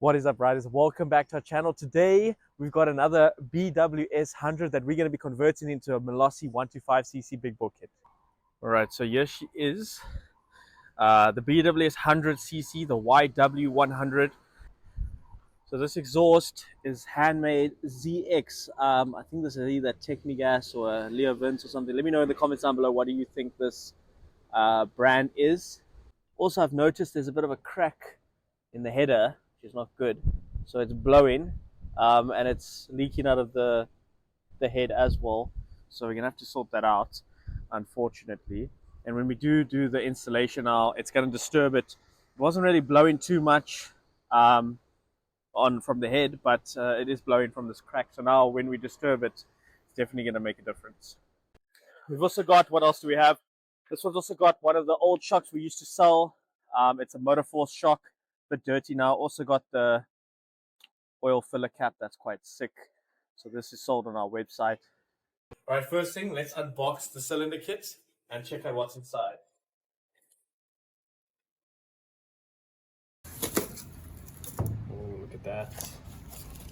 What is up, riders? Welcome back to our channel. Today we've got another BWS 100 that we're going to be converting into a Malossi 125cc big bore kit. All right, so here she is, the BWS 100cc, the YW100. So this exhaust is handmade ZX. I think this is either Technigas or Leo Vince or something. Let me know in the comments down below, what do you think this brand is. Also, I've noticed there's a bit of a crack in the header, which is not good. So it's blowing and it's leaking out of the head as well. So we're gonna have to sort that out, unfortunately. And when we do the installation now, it's gonna disturb it. It wasn't really blowing too much from the head, but it is blowing from this crack. So now when we disturb it, it's definitely gonna make a difference. We've also got, what else do we have? This one's also got one of the old shocks we used to sell. It's a Motorforce shock, a bit dirty now. Also got the oil filler cap, that's quite sick. So this is sold on our website. All right, first thing, let's unbox the cylinder kit and check out what's inside. Oh, look at that.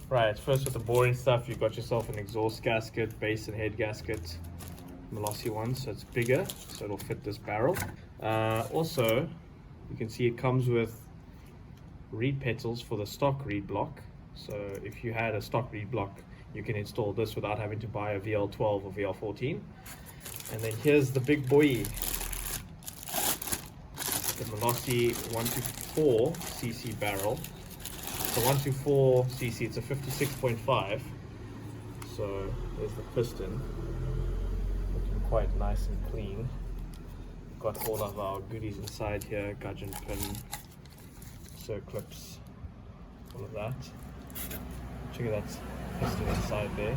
Right, first with the boring stuff, you've got yourself an exhaust gasket, base and head gasket. Malossi one, so it's bigger, so it'll fit this barrel. Also, you can see it comes with reed petals for the stock reed block. So if you had a stock reed block, you can install this without having to buy a VL12 or VL14. And then here's the big boy, the Malossi 124cc barrel. The 124cc, it's a 56.5. So there's the piston. Quite nice and clean. Got all of our goodies inside here, gudgeon pin, circlips, all of that. Check out that piston inside there.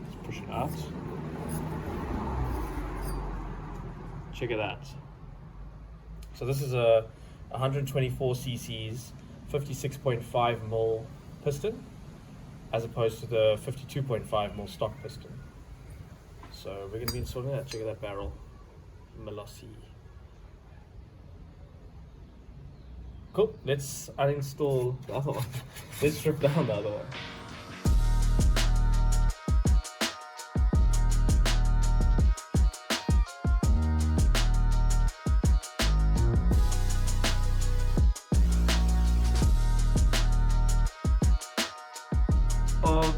Let's push it out. Check out that. So this is a 124cc's 56.5mm piston, as opposed to the 52.5mm stock piston. So we're going to be installing that. Check out that barrel, Malossi. Cool, let's uninstall the other one. Let's strip down the other one.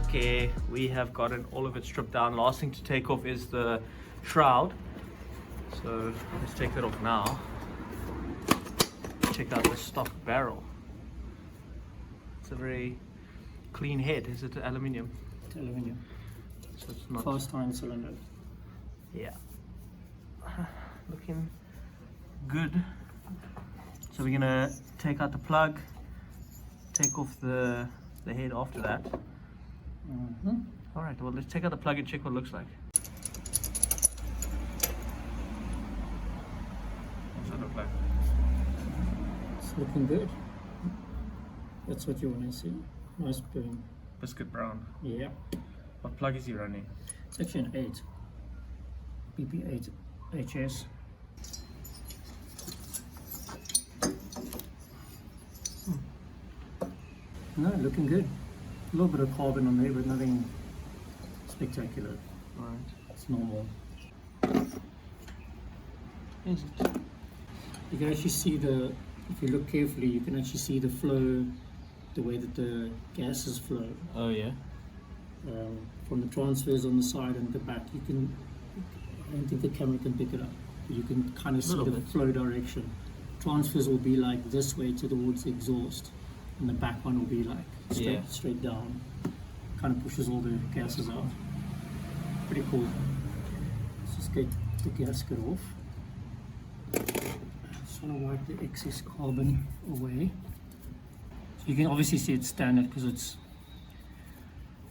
Okay, we have gotten all of it stripped down. Last thing to take off is the shroud. So let's take that off now. Check out the stock barrel. It's a very clean head. Is it aluminium? It's aluminium. So it's not cast iron cylinder. Yeah. Looking good. So we're gonna take out the plug, take off the head after that. All right, well, let's take out the plug and check what it looks like. What's that look like? It's looking good. That's what you want to see. Nice burn. Biscuit brown. Yeah. What plug is he running? It's actually an 8. BP8 HS. No, looking good. A little bit of carbon on there, but nothing spectacular. Right. It's normal. Is it? You can actually see if you look carefully, you can actually see the flow, the way that the gases flow. Oh yeah. From the transfers on the side and the back. I don't think the camera can pick it up. You can kind of see the flow direction. Transfers will be like this way towards the exhaust, and the back one will be like straight down. Kind of pushes all the gases out. Pretty cool. Let's just get the gasket off. Just want to wipe the excess carbon away. So you can obviously see it's standard, because it's,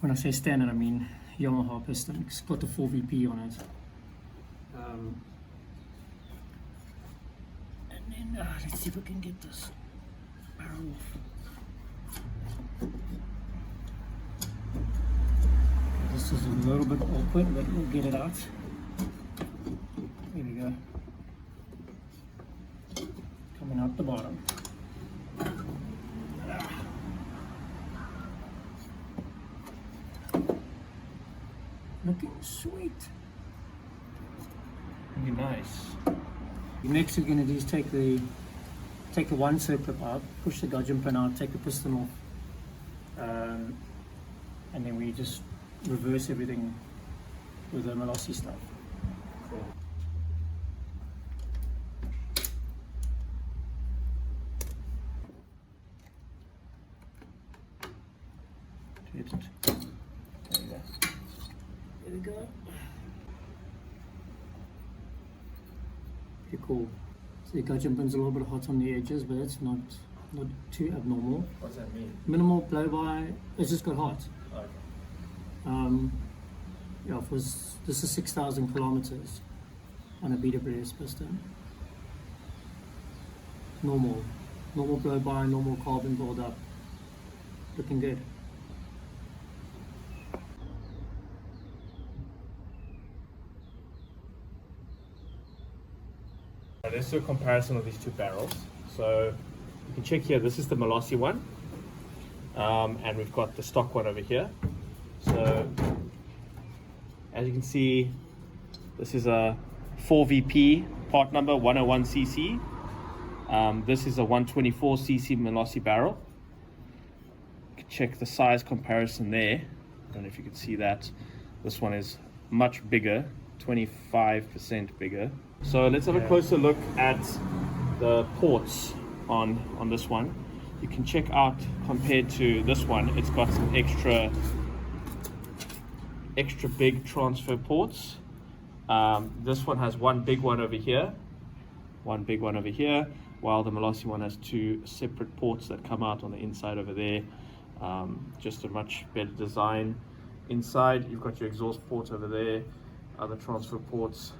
when I say standard, I mean Yamaha piston. It's got the 4VP on it. And then let's see if we can get this barrel off. This is a little bit awkward, but we'll get it out. There we go. Coming out the bottom. Looking sweet. Really nice. Next we're going to do is take the one circlip out, push the gudgeon pin out, take the piston off, and then we just reverse everything with the Malossi stuff. Cool. There we go. Pretty cool. So the gudgeon pin's a little bit hot on the edges, but it's not too abnormal. What does that mean? Minimal blow-by. It's just got hot. Okay. Yeah, this is 6,000 kilometers on a BWS piston. Normal blow-by, normal carbon build-up. Looking good. Let's do a comparison of these two barrels. So you can check here, this is the Malossi one, and we've got the stock one over here. So as you can see, this is a 4VP part number 101cc. This is a 124cc Malossi barrel. You can check the size comparison there. I don't know if you can see that. This one is much bigger, 25% bigger. So let's have a closer look at the ports on this one. You can check out, compared to this one, it's got some extra big transfer ports. This one has one big one over here, while the Malossi one has two separate ports that come out on the inside over there. Just a much better design. Inside you've got your exhaust port over there, other transfer ports,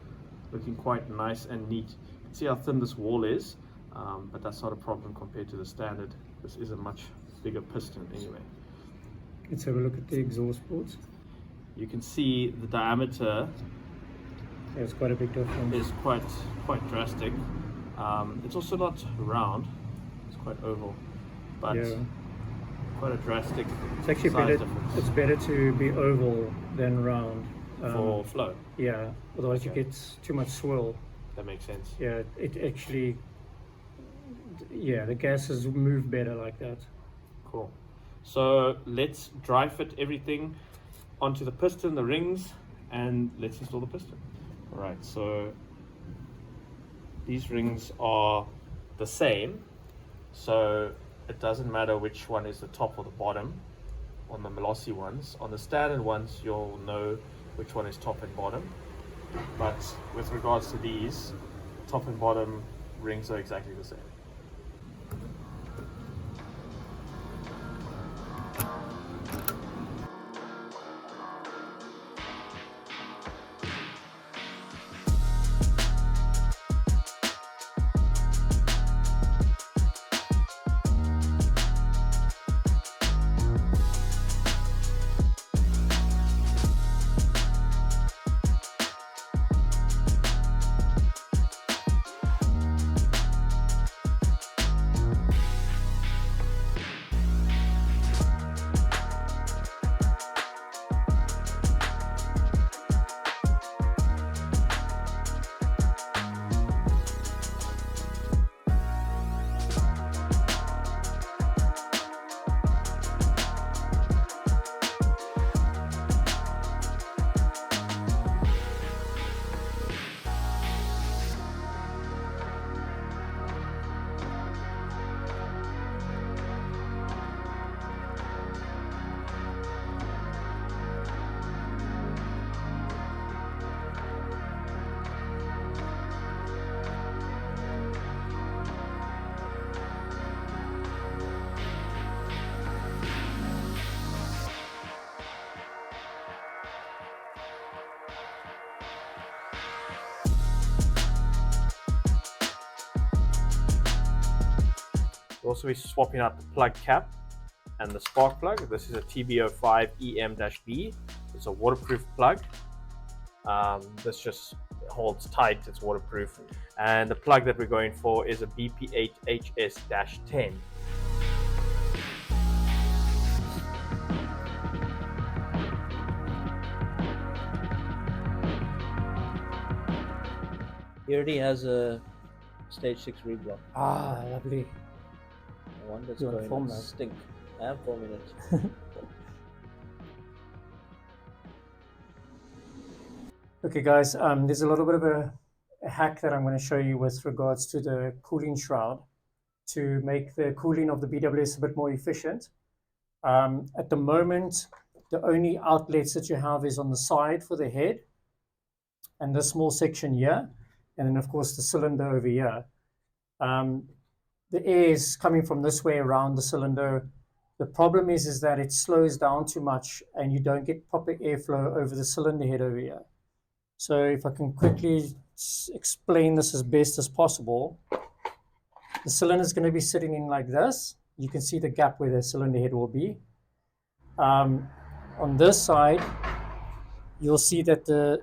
looking quite nice and neat. You can see how thin this wall is, but that's not a problem compared to the standard. This is a much bigger piston anyway. Let's have a look at the exhaust ports. You can see the diameter There's quite a big difference. is quite drastic. It's also not round, it's quite oval, but quite a drastic It's actually size better. difference. It's better to be oval than round. For flow. Yeah, otherwise you get too much swirl. That makes sense. Yeah, it actually, the gases move better like that. Cool. So let's dry fit everything onto the piston, the rings, and let's install the piston. All right, so these rings are the same, so it doesn't matter which one is the top or the bottom on the Malossi ones. On the standard ones, you'll know which one is top and bottom, but with regards to these, top and bottom rings are exactly the same. We'll also be swapping out the plug cap and the spark plug. This is a TB05 EM-B. It's a waterproof plug. This just holds tight, it's waterproof. And the plug that we're going for is a BP8HS-10. He already has a stage 6 reblock. Ah, lovely. No wonder it's You wanna going film to that? stink. I am 4 minutes. Okay guys, there's a little bit of a hack that I'm going to show you with regards to the cooling shroud to make the cooling of the BWS a bit more efficient. At the moment, the only outlets that you have is on the side for the head and this small section here, and then of course the cylinder over here. The air is coming from this way around the cylinder. The problem is that it slows down too much and you don't get proper airflow over the cylinder head over here. So if I can quickly explain this as best as possible, the cylinder is going to be sitting in like this. You can see the gap where the cylinder head will be. On this side, you'll see that the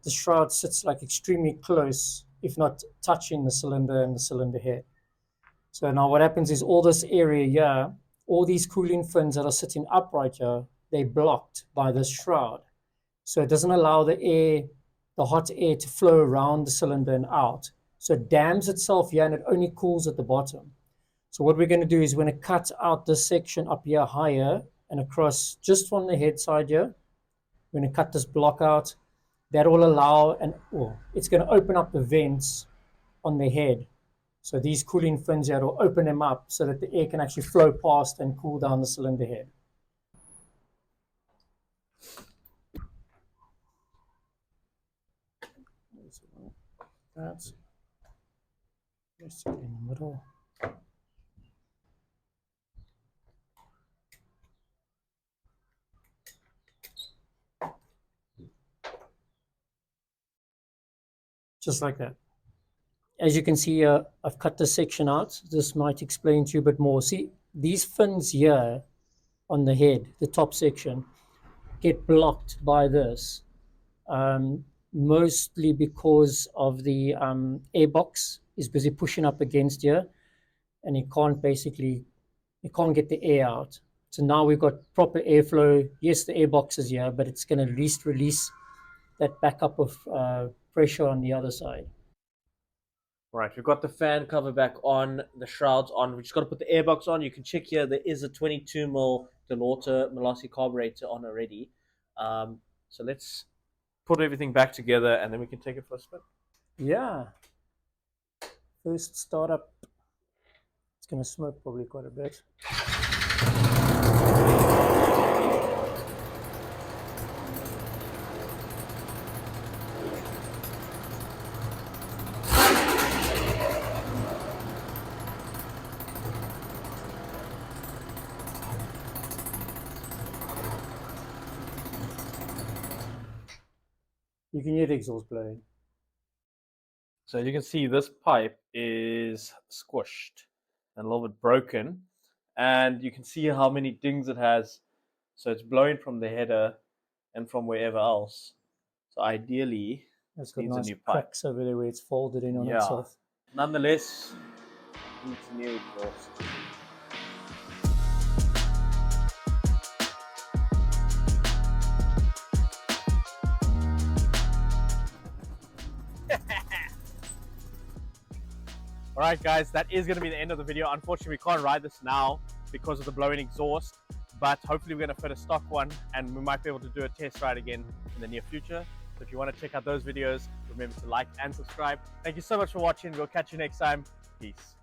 shroud sits like extremely close, if not touching the cylinder and the cylinder head. So now what happens is all this area here, all these cooling fins that are sitting upright here, they're blocked by this shroud. So it doesn't allow the air, the hot air to flow around the cylinder and out. So it dams itself here and it only cools at the bottom. So what we're going to do is we're going to cut out this section up here higher and across just from the head side here. We're going to cut this block out. That will allow, and it's going to open up the vents on the head. So these cooling fins here will open them up so that the air can actually flow past and cool down the cylinder head. That's just in the middle. Just like that. As you can see here, I've cut this section out. This might explain to you a bit more. See, these fins here on the head, the top section, get blocked by this, mostly because of the airbox is busy pushing up against here, and it can't get the air out. So now we've got proper airflow. Yes, the airbox is here, but it's going to at least release that backup of pressure on the other side. Right, we've got the fan cover back on, the shrouds on. We just got to put the airbox on. You can check here, there is a 22mm Delorta Malossi carburetor on already. So let's put everything back together and then we can take it for a spin. Yeah. First startup. It's going to smoke probably quite a bit. You can hear the exhaust blowing. So you can see this pipe is squished and a little bit broken. And you can see how many dings it has. So it's blowing from the header and from wherever else. So ideally, it's got nice a new cracks over there where it's folded in on itself. Nonetheless, it's new exhaust. Alright guys, that is going to be the end of the video. Unfortunately, we can't ride this now because of the blowing exhaust, but hopefully we're going to fit a stock one and we might be able to do a test ride again in the near future. So if you want to check out those videos, remember to like and subscribe. Thank you so much for watching. We'll catch you next time. Peace.